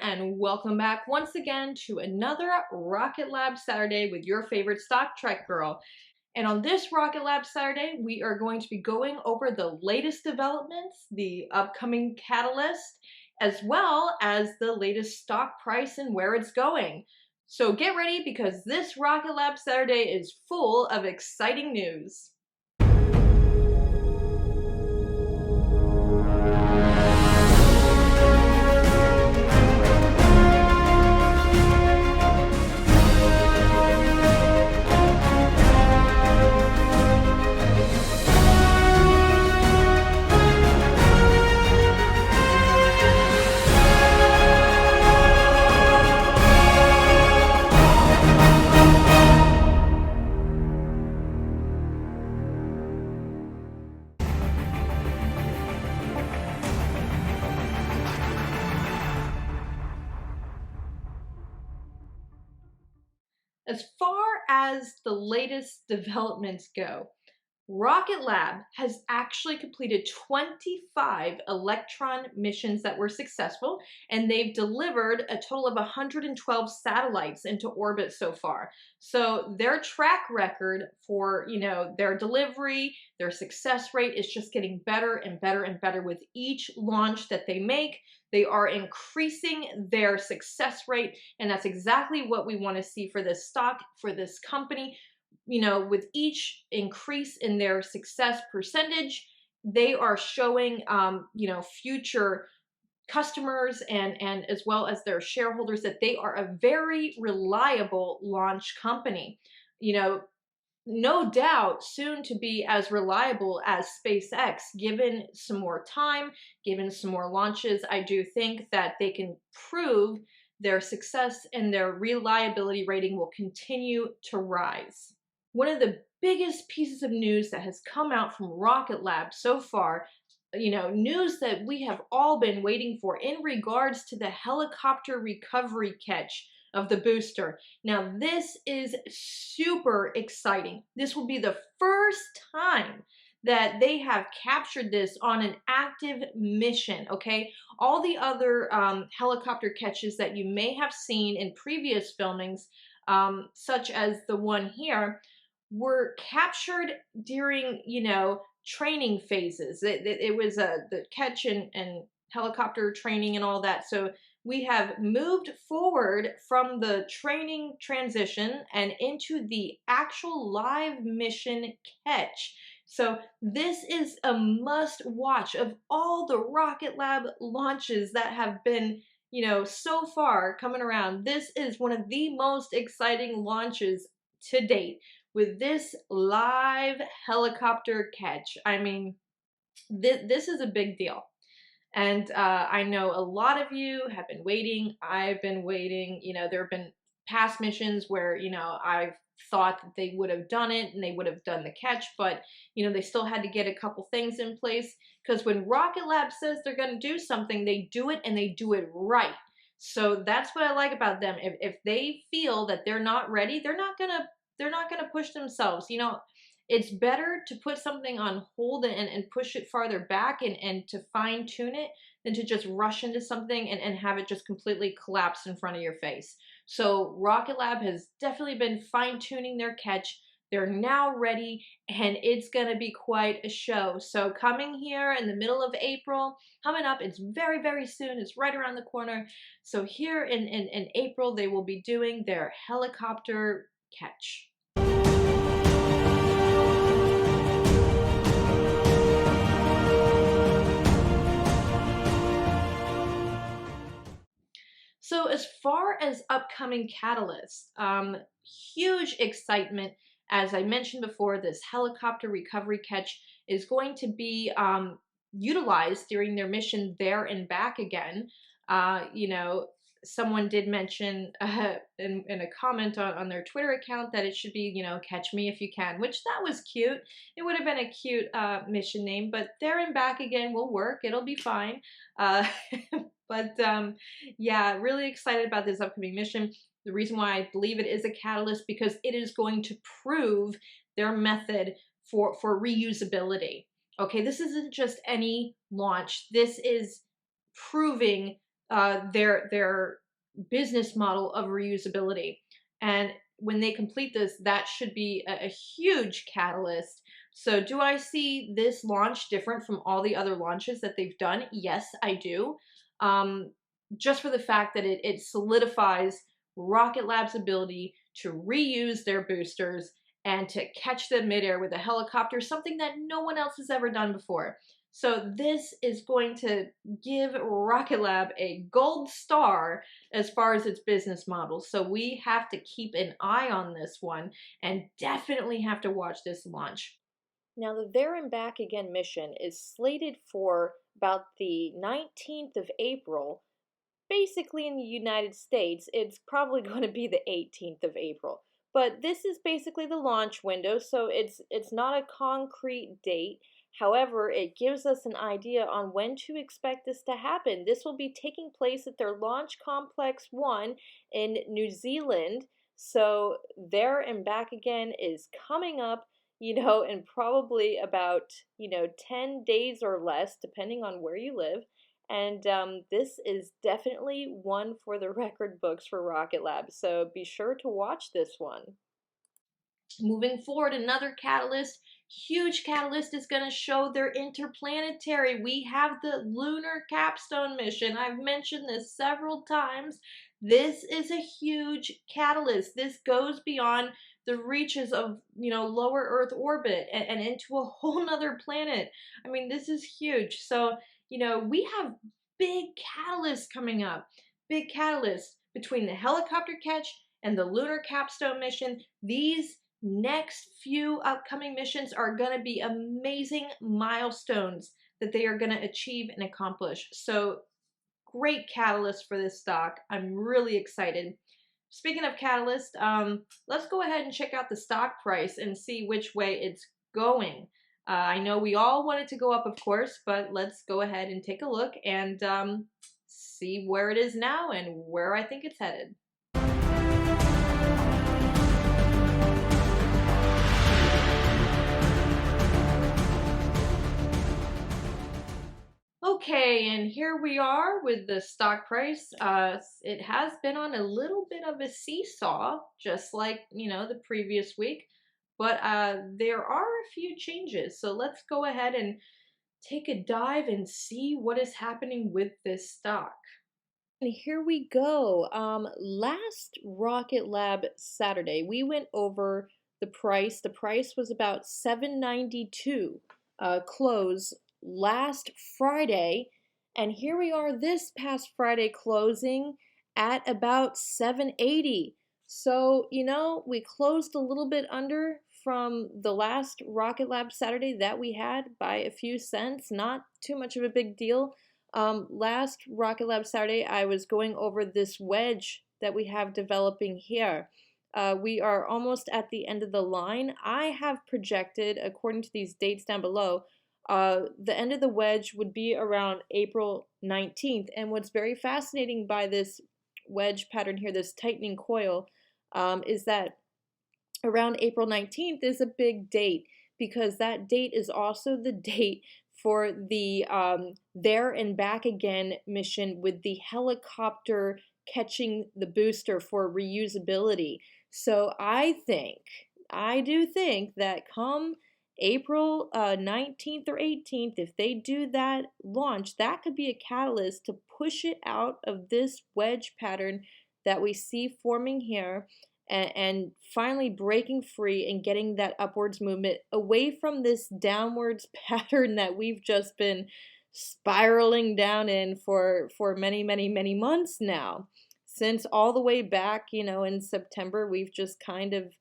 and welcome back once again to another Rocket Lab Saturday with your favorite Stock Trek girl. And on this Rocket Lab Saturday, we are going to be going over the latest developments, the upcoming catalyst, as well as the latest stock price and where it's going. So get ready because this Rocket Lab Saturday is full of exciting news. As far as the latest developments go, Rocket Lab has actually completed 25 Electron missions that were successful, and they've delivered a total of 112 satellites into orbit so far. So their track record for, their delivery, their success rate is just getting better and better and better with each launch that they make. They are increasing their success rate, and that's exactly what we want to see for this stock, for this company. With each increase in their success percentage, they are showing, future customers and as well as their shareholders that they are a very reliable launch company. No doubt soon to be as reliable as SpaceX, given some more time, given some more launches. I do think that they can prove their success and their reliability rating will continue to rise. One of the biggest pieces of news that has come out from Rocket Lab so far, news that we have all been waiting for in regards to the helicopter recovery catch of the booster. Now, this is super exciting. This will be the first time that they have captured this on an active mission, okay? All the other helicopter catches that you may have seen in previous filmings, such as the one here, were captured during, training phases. It was the catch and helicopter training and all that. So we have moved forward from the training transition and into the actual live mission catch. So this is a must watch of all the Rocket Lab launches that have been, so far coming around. This is one of the most exciting launches to date with this live helicopter catch. I mean, this is a big deal. And I know a lot of you have been waiting. I've been waiting. There have been past missions where, I've thought that they would have done it and they would have done the catch, but, they still had to get a couple things in place because when Rocket Lab says they're going to do something, they do it and they do it right. So that's what I like about them. If they feel that they're not ready, they're not gonna push themselves. It's better to put something on hold and push it farther back and to fine tune it than to just rush into something and have it just completely collapse in front of your face. So Rocket Lab has definitely been fine tuning their catch. They're now ready and it's gonna be quite a show. So coming here in the middle of April, coming up, it's very, very soon. It's right around the corner. So here in April, they will be doing their helicopter catch. So as far as upcoming catalysts, huge excitement. As I mentioned before, this helicopter recovery catch is going to be utilized during their mission there and back again. Someone did mention in a comment on their Twitter account that it should be, catch me if you can, which that was cute. It would have been a cute mission name, but there and back again will work. It'll be fine. But yeah, really excited about this upcoming mission. The reason why I believe it is a catalyst because it is going to prove their method for reusability. Okay, this isn't just any launch. This is proving their business model of reusability. And when they complete this, that should be a huge catalyst. So, do I see this launch different from all the other launches that they've done? Yes, I do. Um, just for the fact that it solidifies Rocket Lab's ability to reuse their boosters and to catch them midair with a helicopter, something that no one else has ever done before. So this is going to give Rocket Lab a gold star as far as its business model. So we have to keep an eye on this one and definitely have to watch this launch. Now, the There and Back Again mission is slated for about the 19th of April. Basically, in the United States, it's probably going to be the 18th of April. But this is basically the launch window, so it's not a concrete date. However, it gives us an idea on when to expect this to happen. This will be taking place at their Launch Complex 1 in New Zealand. So There and Back Again is coming up, in probably about, 10 days or less, depending on where you live. And this is definitely one for the record books for Rocket Lab, so be sure to watch this one. Moving forward, another catalyst, huge catalyst, is going to show their interplanetary. We have the lunar capstone mission. I've mentioned this several times. This is a huge catalyst. This goes beyond the reaches of, lower Earth orbit and into a whole nother planet. I mean, this is huge. So, we have big catalysts coming up. Big catalysts between the helicopter catch and the lunar capstone mission. These next few upcoming missions are going to be amazing milestones that they are going to achieve and accomplish. So, great catalyst for this stock. I'm really excited. Speaking of catalyst, let's go ahead and check out the stock price and see which way it's going. I know we all want it to go up, of course, but let's go ahead and take a look and see where it is now and where I think it's headed. Okay, and here we are with the stock price. It has been on a little bit of a seesaw, just like, the previous week, but there are a few changes. So let's go ahead and take a dive and see what is happening with this stock. And here we go. Last Rocket Lab Saturday, we went over the price. The price was about $7.92 close last Friday, and here we are this past Friday closing at about $7.80. So, we closed a little bit under from the last Rocket Lab Saturday that we had by a few cents. Not too much of a big deal. Last Rocket Lab Saturday, I was going over this wedge that we have developing here. We are almost at the end of the line. I have projected, according to these dates down below, the end of the wedge would be around April 19th. And what's very fascinating by this wedge pattern here, this tightening coil, is that around April 19th is a big date, because that date is also the date for the There and Back Again mission with the helicopter catching the booster for reusability. So I do think that come April 19th or 18th, if they do that launch, that could be a catalyst to push it out of this wedge pattern that we see forming here, and finally breaking free and getting that upwards movement away from this downwards pattern that we've just been spiraling down in for many, many, many months now. Since all the way back, in September, we've just kind of,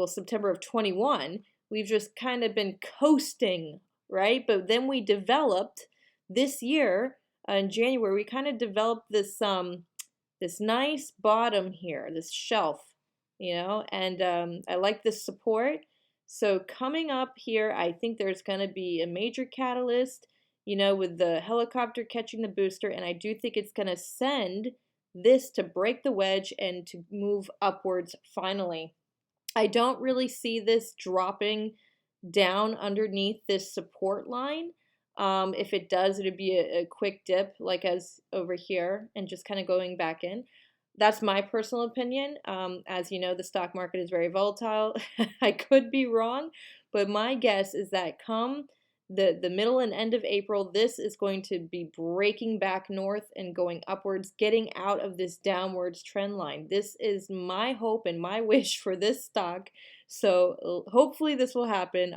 September of 21, we've just kind of been coasting, right? But then we developed this year, in January, we kind of developed this nice bottom here, this shelf, and I like this support. So coming up here, I think there's going to be a major catalyst, with the helicopter catching the booster, and I do think it's going to send this to break the wedge and to move upwards finally. I don't really see this dropping down underneath this support line. If it does, it'd be a quick dip, like as over here, and just kind of going back in. That's my personal opinion. As you know, the stock market is very volatile. I could be wrong, but my guess is that come the middle and end of April, this is going to be breaking back north and going upwards, getting out of this downwards trend line. This is my hope and my wish for this stock. So hopefully this will happen.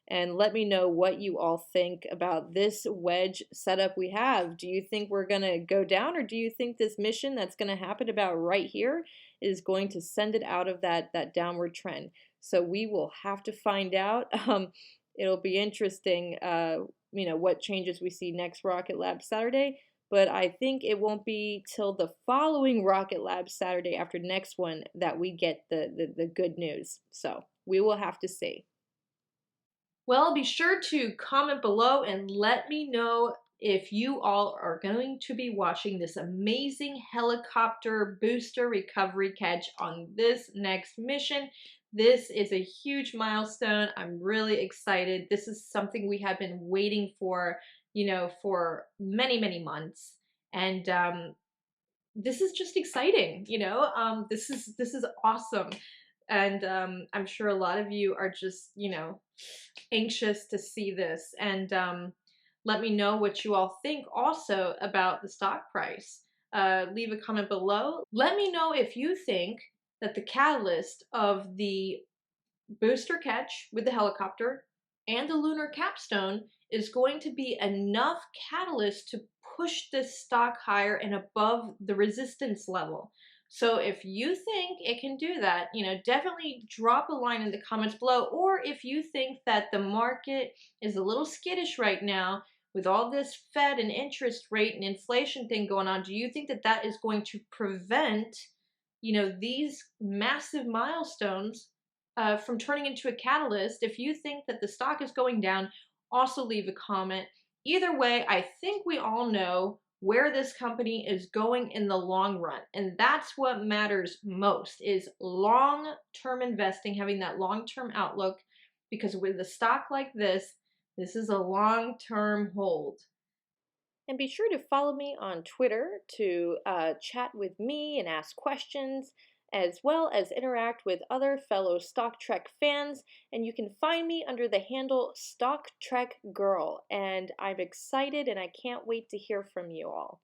And let me know what you all think about this wedge setup we have. Do you think we're going to go down, or do you think this mission that's going to happen about right here is going to send it out of that downward trend? So we will have to find out. It'll be interesting, what changes we see next Rocket Lab Saturday. But I think it won't be till the following Rocket Lab Saturday after next one that we get the good news. So we will have to see. Well, be sure to comment below and let me know if you all are going to be watching this amazing helicopter booster recovery catch on this next mission. This is a huge milestone. I'm really excited. This is something we have been waiting for, for many, many months. And this is just exciting, this is awesome. And I'm sure a lot of you are just, anxious to see this. And let me know what you all think also about the stock price. Leave a comment below. Let me know if you think that the catalyst of the booster catch with the helicopter and the lunar capstone is going to be enough catalyst to push this stock higher and above the resistance level. So if you think it can do that, definitely drop a line in the comments below. Or if you think that the market is a little skittish right now with all this Fed and interest rate and inflation thing going on, do you think that that is going to prevent, these massive milestones from turning into a catalyst? If you think that the stock is going down, also leave a comment. Either way, I think we all know where this company is going in the long run. And that's what matters most, is long-term investing, having that long-term outlook, because with a stock like this is a long-term hold. And be sure to follow me on Twitter to chat with me and ask questions, as well as interact with other fellow Stock Trek fans. And you can find me under the handle Stock Trek Girl. And I'm excited and I can't wait to hear from you all.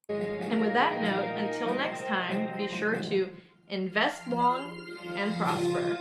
And with that note, until next time, be sure to invest long and prosper.